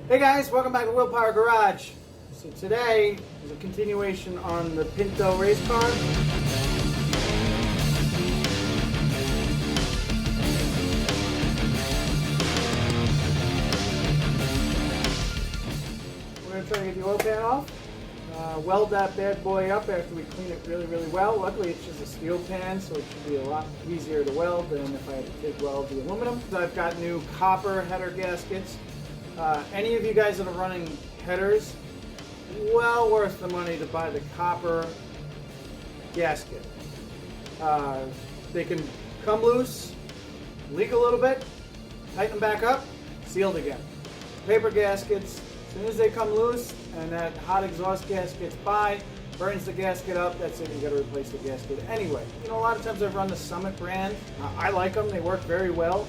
Hey guys, welcome back to Willpower Garage. So today is a continuation on the Pinto Racecar. We're going to try to get the oil pan off. Weld that bad boy up after we clean it really well. Luckily it's just a steel pan, so it should be a lot easier to weld than if I had to TIG weld the aluminum. I've got new copper header gaskets. Any of you guys that are running headers, well worth the money to buy the copper gasket. They can come loose, leak a little bit, tighten them back up, sealed again. Paper gaskets, as soon as they come loose and that hot exhaust gas gets by, burns the gasket up, that's it, you gotta replace the gasket anyway. You know, a lot of times I've run the Summit brand. I like them, they work very well.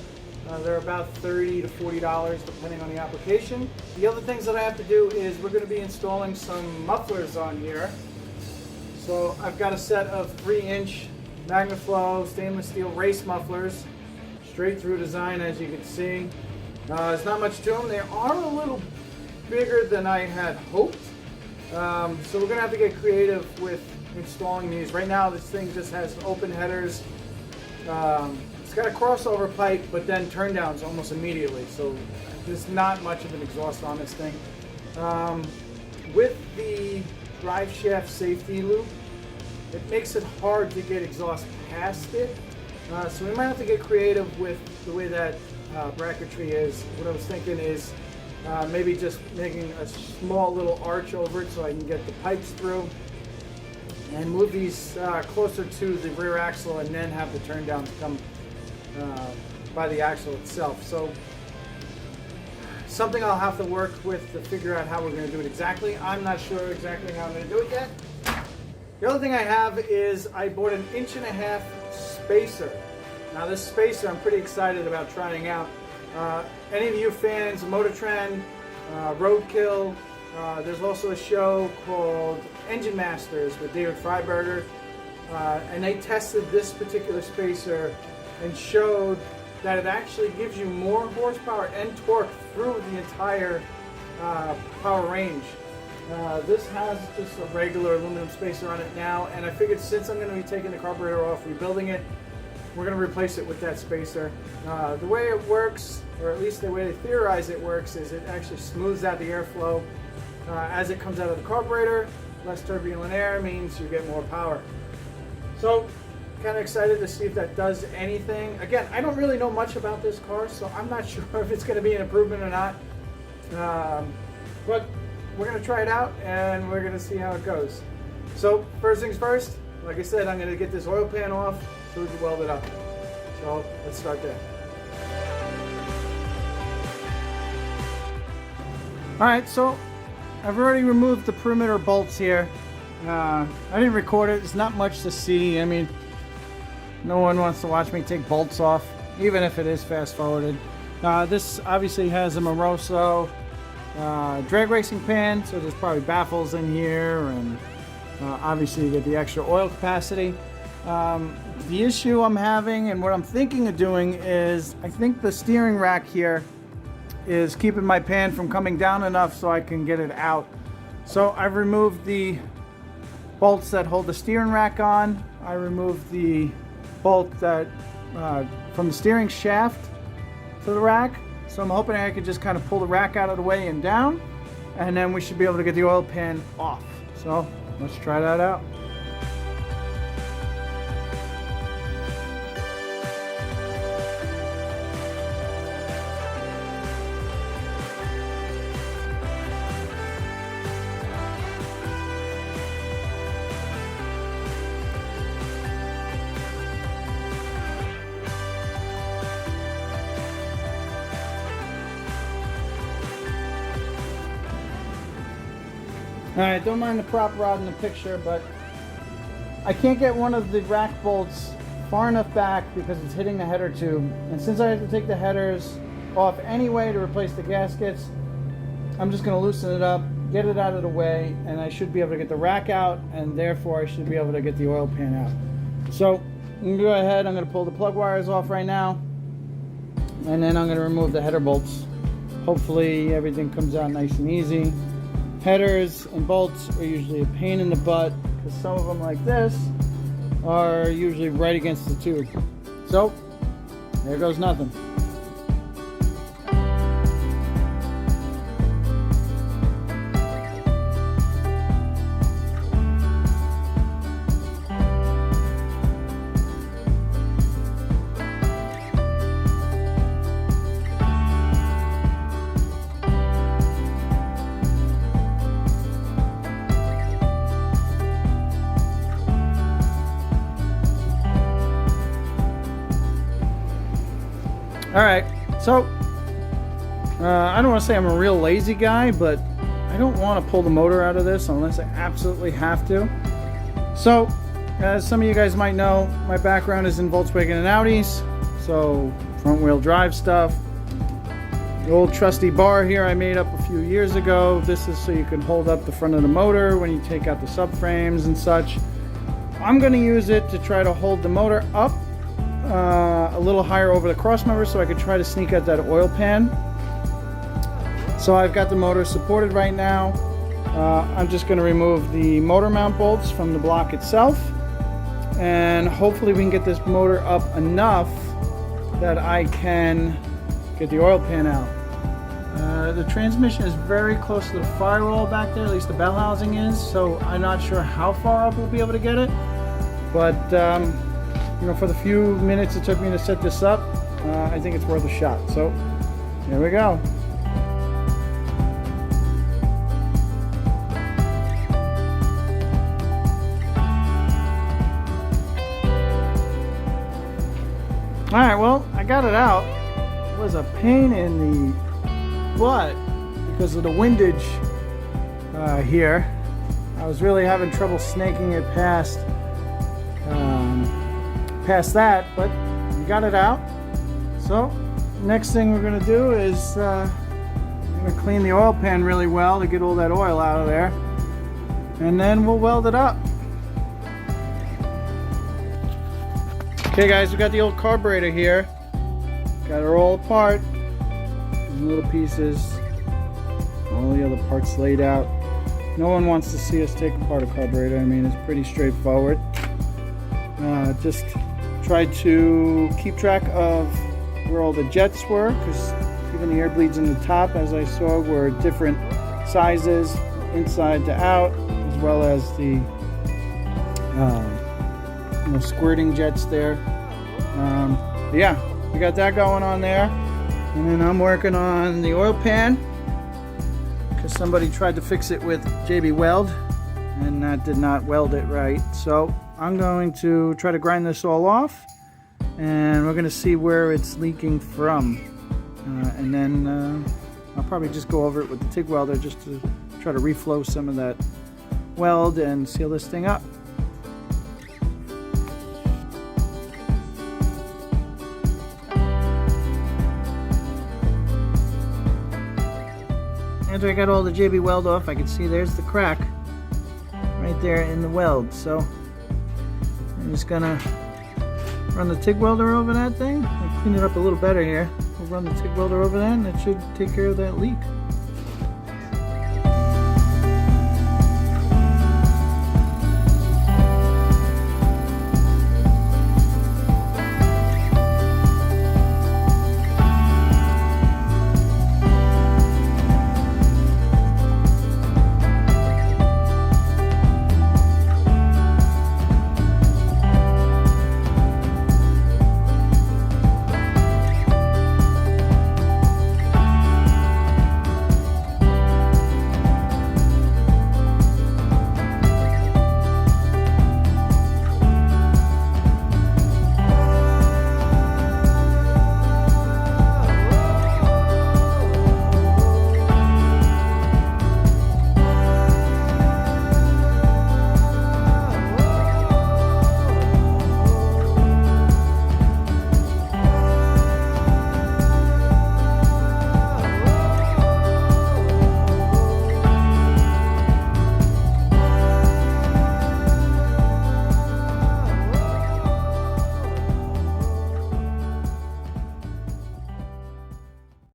They're about $30 to $40 depending on the application. The other things that I have to do is we're going to be installing some mufflers on here. So I've got a set of 3-inch MagnaFlow stainless steel race mufflers, straight through design as you can see. There's not much to them. They are a little bigger than I had hoped. So we're going to have to get creative with installing these. Right now this thing just has open headers. It's got a crossover pipe, but then turn downs almost immediately, so there's not much of an exhaust on this thing. With the drive shaft safety loop, it makes it hard to get exhaust past it, so we might have to get creative with the way that bracketry is. What I was thinking is maybe just making a small little arch over it so I can get the pipes through, and move these closer to the rear axle, and then have the turn downs come by the axle itself. So something I'll have to work with to figure out how we're going to do it exactly. I'm not sure exactly how I'm going to do it yet. The other thing I have is I bought an 1.5-inch spacer. Now this spacer I'm pretty excited about trying out. Any of you fans of Motor Trend, Roadkill, there's also a show called Engine Masters with David Freiberger, and they tested this particular spacer and showed that it actually gives you more horsepower and torque through the entire power range. This has just a regular aluminum spacer on it now, and I figured since I'm going to be taking the carburetor off, rebuilding it, we're going to replace it with that spacer. The way it works, or at least the way they theorize it works, is it actually smooths out the airflow as it comes out of the carburetor. Less turbulent air means you get more power. So kind of excited to see if that does anything. Again, I don't really know much about this car, so I'm not sure if it's going to be an improvement or not. But we're going to try it out and we're going to see how it goes. So first things first, like I said, I'm going to get this oil pan off so we can weld it up. So let's start there. Alright, so I've already removed the perimeter bolts here. I didn't record it, there's not much to see. I mean, no one wants to watch me take bolts off, even if it is fast forwarded. This obviously has a Moroso drag racing pan, so there's probably baffles in here, and obviously you get the extra oil capacity. The issue I'm having and what I'm thinking of doing is, I think the steering rack here is keeping my pan from coming down enough so I can get it out. So I've removed the bolts that hold the steering rack on. I removed the bolt that from the steering shaft to the rack. So I'm hoping I could just kind of pull the rack out of the way and down, and then we should be able to get the oil pan off. So let's try that out. Alright, don't mind the prop rod in the picture, but I can't get one of the rack bolts far enough back because it's hitting the header tube. And since I have to take the headers off anyway to replace the gaskets, I'm just going to loosen it up, get it out of the way, and I should be able to get the rack out, and therefore I should be able to get the oil pan out. So I'm going to go ahead, I'm going to pull the plug wires off right now, and then I'm going to remove the header bolts. hopefully everything comes out nice and easy. Headers and bolts are usually a pain in the butt because some of them like this are usually right against the tube. So there goes nothing. Alright, so I don't want to say I'm a real lazy guy, but I don't want to pull the motor out of this unless I absolutely have to. So, as some of you guys might know, my background is in Volkswagen and Audis, so front wheel drive stuff. The old trusty bar here I made up a few years ago. This is so you can hold up the front of the motor when you take out the subframes and such. I'm going to use it to try to hold the motor up a little higher over the cross member so I could try to sneak out that oil pan. So I've got the motor supported right now. I'm just going to remove the motor mount bolts from the block itself, and hopefully we can get this motor up enough that I can get the oil pan out. The transmission is very close to the firewall back there, at least the bell housing is, so I'm not sure how far up we'll be able to get it, but you know, for the few minutes it took me to set this up, I think it's worth a shot. So, here we go. Alright, well, I got it out. It was a pain in the butt because of the windage here. I was really having trouble snaking it past that, but we got it out. So next thing we're going to do is I'm going to clean the oil pan really well to get all that oil out of there, and then we'll weld it up. Okay guys, we got the old carburetor here. Got it all apart in little pieces, all the other parts laid out. No one wants to see us take apart a carburetor. I mean, it's pretty straightforward. Just tried to keep track of where all the jets were, because even the air bleeds in the top, as I saw, were different sizes, inside to out, as well as the squirting jets there. Yeah, we got that going on there, and then I'm working on the oil pan because somebody tried to fix it with JB Weld and that did not weld it right. So I'm going to try to grind this all off, and we're going to see where it's leaking from, and then I'll probably just go over it with the TIG welder just to try to reflow some of that weld and seal this thing up. After I got all the JB Weld off, I can see there's the crack right there in the weld. So I'm just gonna run the TIG welder over that thing and clean it up a little better here. We'll run the TIG welder over that, and it should take care of that leak.